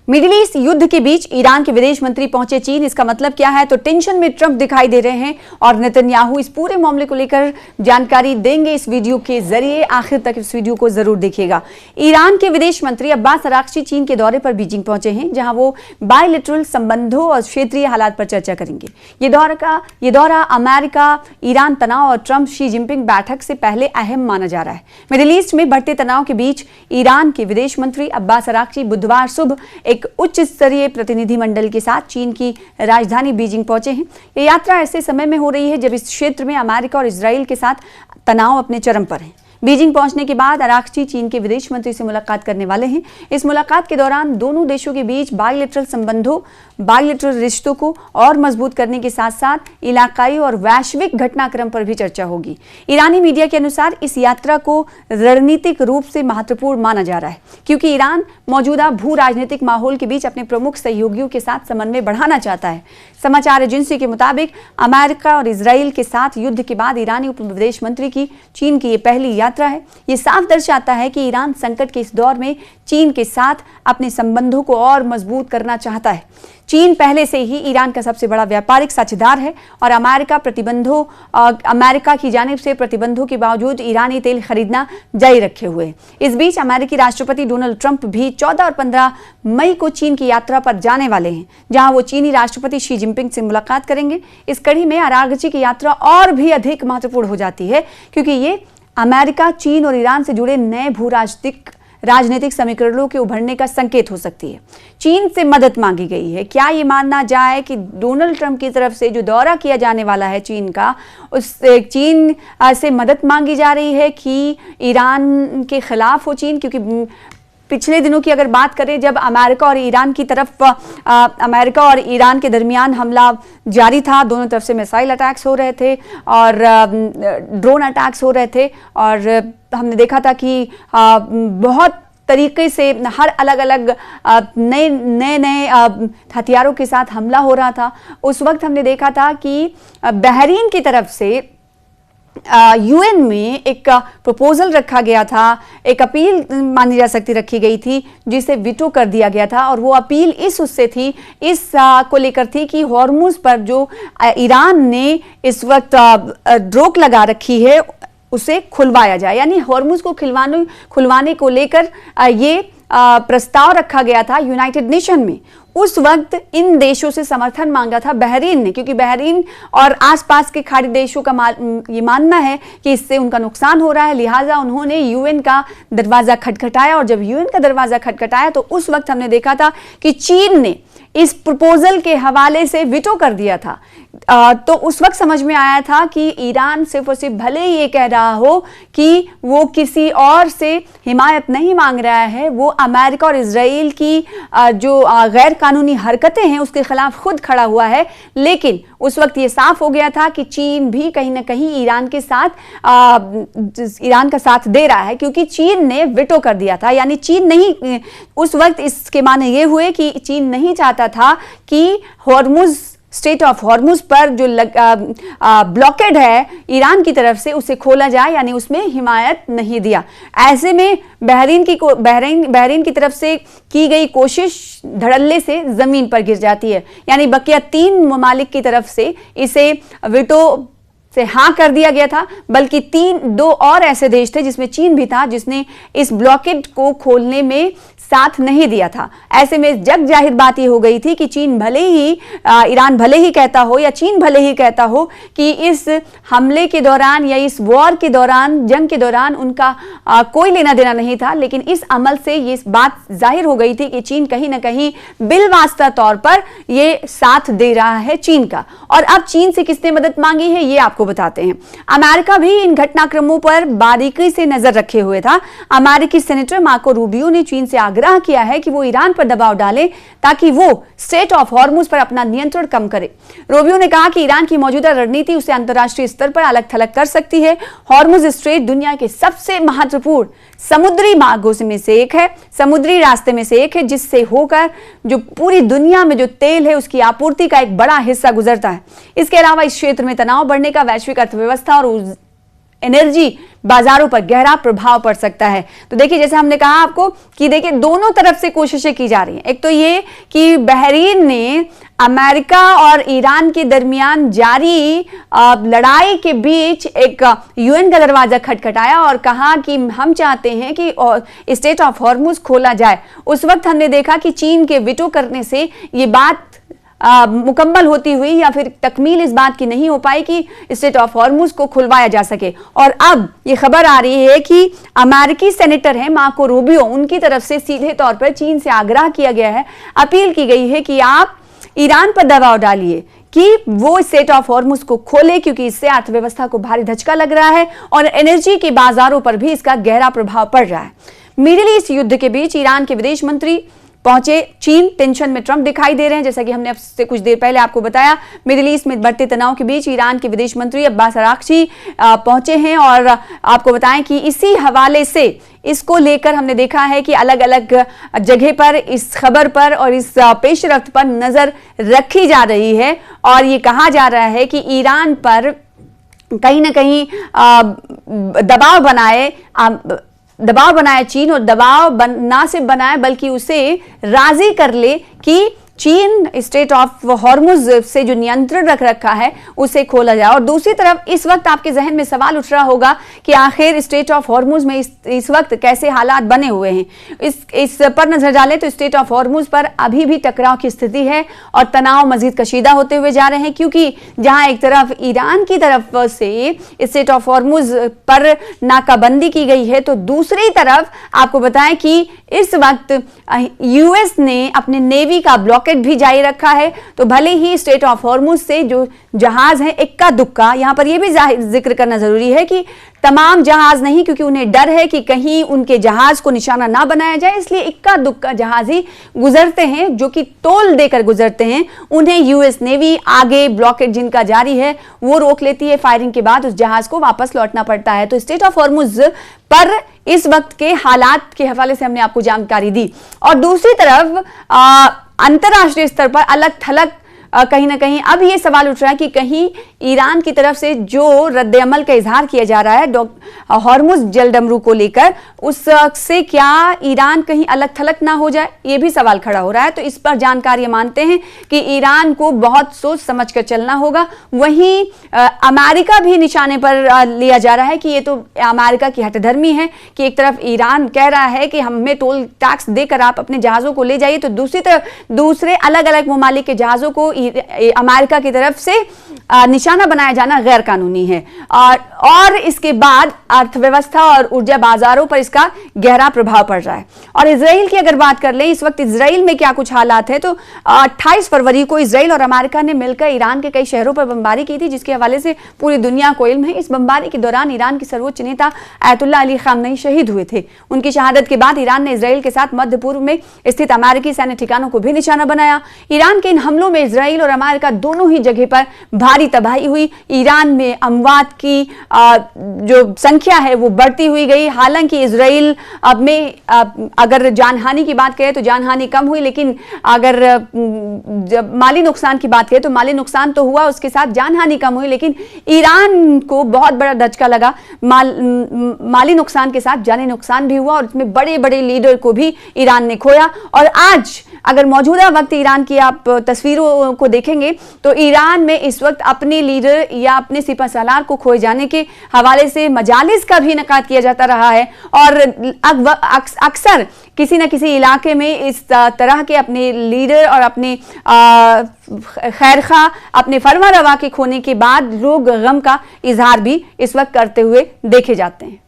Middle east युद्ध के बीच Iran के विदेश मंत्री पहुंचे चीन। इसका मतलब क्या है? तो टेंशन में ट्रंप दिखाई दे रहे हैं और नेतन्याहू इस पूरे मामले को लेकर जानकारी देंगे इस वीडियो के जरिए। आखिर तक इस वीडियो को जरूर देखिएगा। ईरान के विदेश मंत्री अब्बास अराक्ची चीन के दौरे पर बीजिंग पहुंचे हैं, जहां वो बायलैटरल संबंधों और क्षेत्रीय हालात पर चर्चा करेंगे। ये दौरा अमेरिका ईरान तनाव और ट्रंप शी जिनपिंग बैठक से पहले अहम माना जा रहा है। मिडिल ईस्ट में बढ़ते तनाव के बीच ईरान के विदेश मंत्री अब्बास अराक्ची बुधवार सुबह एक उच्च स्तरीय प्रतिनिधिमंडल के साथ चीन की राजधानी बीजिंग पहुंचे हैं। यह यात्रा ऐसे समय में हो रही है जब इस क्षेत्र में अमेरिका और इजराइल के साथ तनाव अपने चरम पर है। बीजिंग पहुंचने के बाद अराक्ची चीन के विदेश मंत्री से मुलाकात करने वाले हैं। इस मुलाकात के दौरान दोनों देशों के बीच बायलैटरल रिश्तों को और मजबूत करने के साथ साथ इलाकाई और वैश्विक घटनाक्रम पर भी चर्चा होगी। ईरानी मीडिया के अनुसार इस यात्रा को रणनीतिक रूप से महत्वपूर्ण माना जा रहा है, क्योंकि ईरान मौजूदा भू राजनीतिक माहौल के बीच अपने प्रमुख सहयोगियों के साथ समन्वय बढ़ाना चाहता है। समाचार एजेंसी के मुताबिक अमेरिका और इजराइल के साथ युद्ध के बाद ईरानी उप विदेश मंत्री की चीन की ये पहली यात्रा है। ये साफ दर्शाता है कि ईरान संकट के इस दौर में चीन के साथ अपने संबंधों को और मजबूत करना चाहता है। चीन पहले से ही ईरान का सबसे बड़ा व्यापारिक साझेदार है और अमेरिका की जानिब से प्रतिबंधों के बावजूद ईरानी तेल खरीदना जारी रखे हुए है। इस बीच अमेरिकी राष्ट्रपति डोनाल्ड ट्रंप भी 14 और 15 मई को चीन की यात्रा पर जाने वाले हैं, जहां वो चीनी राष्ट्रपति शी जिनपिंग से मुलाकात करेंगे। इस कड़ी में अरागची की यात्रा और भी अधिक महत्वपूर्ण हो जाती है, क्योंकि ये अमेरिका, चीन और ईरान से जुड़े नए भू राजनीतिक समीकरणों के उभरने का संकेत हो सकती है। चीन से मदद मांगी गई है। क्या ये मानना जाए कि डोनाल्ड ट्रंप की तरफ से जो दौरा किया जाने वाला है चीन का, उस चीन से मदद मांगी जा रही है कि ईरान के खिलाफ हो चीन? क्योंकि पिछले दिनों की अगर बात करें, जब अमेरिका और ईरान के दरमियान हमला जारी था, दोनों तरफ से मिसाइल अटैक्स हो रहे थे और ड्रोन अटैक्स हो रहे थे, और हमने देखा था कि बहुत तरीके से हर अलग अलग नए हथियारों के साथ हमला हो रहा था। उस वक्त हमने देखा था कि बहरीन की तरफ से यूएन में एक प्रपोजल रखा गया था, एक अपील मानी जा सकती रखी गई थी, जिसे वीटो कर दिया गया था। और वो अपील इस को लेकर थी कि हॉर्मुज पर जो ईरान ने इस वक्त रोक लगा रखी है उसे खुलवाया जाए, यानी हॉर्मुज को खुलवाने को लेकर ये प्रस्ताव रखा गया था यूनाइटेड नेशन में। उस वक्त इन देशों से समर्थन मांगा था बहरीन ने, क्योंकि बहरीन और आसपास के खाड़ी देशों का ये मानना है कि इससे उनका नुकसान हो रहा है। लिहाजा उन्होंने यूएन का दरवाजा खटखटाया, और जब यूएन का दरवाजा खटखटाया तो उस वक्त हमने देखा था कि चीन ने इस प्रपोजल के हवाले से वीटो कर दिया था। तो उस वक्त समझ में आया था कि ईरान सिर्फ और सिर्फ, भले ही ये कह रहा हो कि वो किसी और से हिमायत नहीं मांग रहा है, वो अमेरिका और इजराइल की जो गैर कानूनी हरकतें हैं उसके खिलाफ खुद खड़ा हुआ है, लेकिन उस वक्त ये साफ हो गया था कि चीन भी कहीं ना कहीं ईरान का साथ दे रहा है, क्योंकि चीन ने वीटो कर दिया था। यानी चीन नहीं, उस वक्त इसके माने ये हुए कि चीन नहीं चाहता था कि स्टेट ऑफ हॉर्मुज पर जो ब्लॉकेड है ईरान की तरफ से, उसे खोला जाए, यानी उसमें हिमायत नहीं दिया। ऐसे में बहरीन की तरफ से की गई कोशिश धड़ल्ले से जमीन पर गिर जाती है। यानी बकिया 3 ममालिक की तरफ से इसे वीटो से हाँ कर दिया गया था, बल्कि 2 और ऐसे देश थे जिसमें चीन भी था, जिसने इस ब्लॉकेड को खोलने में साथ नहीं दिया था। ऐसे में जग जाहिर बात यह हो गई थी कि ईरान भले ही कहता हो या चीन भले ही कहता हो कि इस हमले के दौरान या इस वॉर के दौरान, जंग के दौरान उनका कोई लेना देना नहीं था, लेकिन इस अमल से ये बात जाहिर हो गई थी कि चीन कहीं ना कहीं बिलवास्ता तौर पर ये साथ दे रहा है चीन का। और अब चीन से किसने मदद मांगी है ये आपको बताते हैं। अमेरिका भी इन घटनाक्रमों पर बारीकी से नजर रखे हुए था। अमेरिकी सेनेटर मार्को रूबियो ने चीन से आग्रह किया है कि वो ईरान पर दबाव डाले ताकि वो स्टेट ऑफ हॉर्मुज पर अपना नियंत्रण कम करे। रूबियो ने कहा कि ईरान की मौजूदा रणनीति उसे अंतर्राष्ट्रीय स्तर पर अलग थलग कर सकती है। हॉर्मुज स्ट्रेट दुनिया के सबसे महत्वपूर्ण समुद्री मार्गों में से एक है, समुद्री रास्ते में से एक है, जिससे होकर जो पूरी दुनिया में जो तेल है उसकी आपूर्ति का एक बड़ा हिस्सा गुजरता है। इसके अलावा इस क्षेत्र में तनाव बढ़ने का वैश्विक अर्थव्यवस्था और एनर्जी बाजारों पर गहरा प्रभाव पड़ सकता है। तो देखिए, जैसे हमने कहा आपको कि देखिए दोनों तरफ से कोशिशें की जा रही हैं। एक तो ये कि बहरीन ने अमेरिका और ईरान के दरमियान जारी लड़ाई के बीच एक यूएन का दरवाजा खटखटाया और कहा कि हम चाहते हैं कि स्ट्रेट ऑफ हॉर्मुज खोला जाए। उस वक्त हमने देखा कि चीन के वीटो करने से ये बात मुकम्मल होती हुई या फिर तकमील इस बात की नहीं हो पाई कि स्ट्रेट ऑफ हॉर्मुज को खुलवाया जा सके। और अब ये खबर आ रही है कि अमेरिकी सेनेटर हैं मार्को रूबियो, उनकी तरफ से सीधे तौर पर चीन से आग्रह किया गया है, अपील की गई है कि आप ईरान पर दबाव डालिए कि वो स्ट्रेट ऑफ हॉर्मुज को खोले, क्योंकि इससे अर्थव्यवस्था को भारी धचका लग रहा है और एनर्जी के बाजारों पर भी इसका गहरा प्रभाव पड़ रहा है। मिडिल ईस्ट युद्ध के बीच ईरान के विदेश मंत्री पहुंचे चीन। टेंशन में ट्रंप दिखाई दे रहे हैं, जैसा कि हमने अब से कुछ देर पहले आपको बताया। मिडिल ईस्ट में बढ़ते तनाव के बीच ईरान के विदेश मंत्री अब्बास अरागची पहुंचे हैं और आपको बताएं कि इसी हवाले से इसको लेकर हमने देखा है कि अलग अलग जगह पर इस खबर पर और इस पेशरफ्त पर नजर रखी जा रही है और ये कहा जा रहा है कि ईरान पर कहीं ना कहीं दबाव बनाए चीन, और दबाव ना सिर्फ बनाए बल्कि उसे राजी कर ले कि चीन स्ट्रेट ऑफ हॉर्मुज से जो नियंत्रण रख रखा है उसे खोला जाए। और दूसरी तरफ इस वक्त आपके जहन में सवाल उठ रहा होगा कि आखिर स्ट्रेट ऑफ हॉर्मुज में इस वक्त कैसे हालात बने हुए हैं। इस पर नजर डालें तो स्ट्रेट ऑफ हॉर्मुज पर अभी भी टकराव की स्थिति है और तनाव मजीद कशीदा होते हुए जा रहे हैं, क्योंकि जहां एक तरफ ईरान की तरफ से स्ट्रेट ऑफ हॉर्मुज पर नाकाबंदी की गई है, तो दूसरी तरफ आपको बताएं कि इस वक्त यूएस ने अपने नेवी का ब्लॉकेट भी जारी रखा है। तो भले ही स्ट्रेट ऑफ हॉर्मुज से जो जहाज है इक्का दुक्का, यहां पर यह भी जिक्र करना जरूरी है कि तमाम जहाज नहीं, क्योंकि उन्हें डर है कि कहीं उनके जहाज को निशाना ना बनाया जाए, इसलिए इक्का दुक्का जहाज ही गुजरते हैं जो कि टोल देकर गुजरते हैं। उन्हें यूएस नेवी आगे ब्लॉकेट जिनका जारी है वो रोक लेती है, फायरिंग के बाद उस जहाज को वापस लौटना पड़ता है। तो स्ट्रेट ऑफ हॉर्मुज पर इस वक्त के हालात के हवाले से हमने आपको जानकारी दी। और दूसरी तरफ अंतर्राष्ट्रीय स्तर पर अलग थलग कहीं ना कहीं अब ये सवाल उठ रहा है कि कहीं ईरान की तरफ से जो रद्द-ए-अमल का इजहार किया जा रहा है हॉर्मुज जलडमरू को लेकर, उससे क्या ईरान कहीं अलग थलग ना हो जाए, ये भी सवाल खड़ा हो रहा है। तो इस पर जानकारी मानते हैं कि ईरान को बहुत सोच समझ कर चलना होगा। वहीं अमेरिका भी निशाने पर लिया जा रहा है कि ये तो अमेरिका की हठधर्मी है कि एक तरफ ईरान कह रहा है कि हमें टोल टैक्स देकर आप अपने जहाजों को ले जाइए, तो दूसरी तरफ दूसरे अलग अलग ममालिक के जहाजों को अमेरिका की तरफ से निशाना बनाया जाना गैर कानूनी है। और इसके बाद अर्थव्यवस्था और ऊर्जा बाजारों पर इसका गहरा प्रभाव पड़ रहा है। और इजराइल की अगर बात कर लें, इस वक्त इजराइल में क्या कुछ हालात है, तो 28 फरवरी को इजराइल और अमेरिका ने मिलकर ईरान के कई शहरों पर बमबारी की थी, जिसके हवाले से पूरी दुनिया को इल्म है। इस बमबारी के दौरान ईरान के सर्वोच्च नेता आयतुल्लाह अली खामनेई शहीद हुए थे। उनकी शहादत के बाद ईरान ने इजराइल के साथ मध्य पूर्व में स्थित अमेरिकी सैन्य ठिकानों को भी निशाना बनाया। ईरान के इन हमलों में इजराइल और अमेरिका दोनों ही जगह पर भारी तबाही हुई। ईरान में अमवात की जो संख्या है वो बढ़ती हुई गई। हालांकि इजराइल में अगर जानहानि की बात करें तो जानहानि कम हुई, लेकिन अगर जब माली नुकसान की बात करें तो माली नुकसान तो हुआ, उसके साथ जानहानि कम हुई, लेकिन ईरान को बहुत बड़ा धचका लगा। माली नुकसान के साथ जानी नुकसान भी हुआ और इसमें बड़े बड़े लीडर को भी ईरान ने खोया। और आज अगर मौजूदा वक्त ईरान की आप तस्वीरों को देखेंगे तो ईरान में इस वक्त अपने लीडर या अपने सिपहसालार को खोए जाने के हवाले से मजालिस का भी इनेकाद किया जाता रहा है। और अक्सर किसी न किसी इलाके में इस तरह के अपने लीडर और अपने खैरखा अपने फरमा रवा के खोने के बाद लोग गम का इजहार भी इस वक्त करते हुए देखे जाते हैं।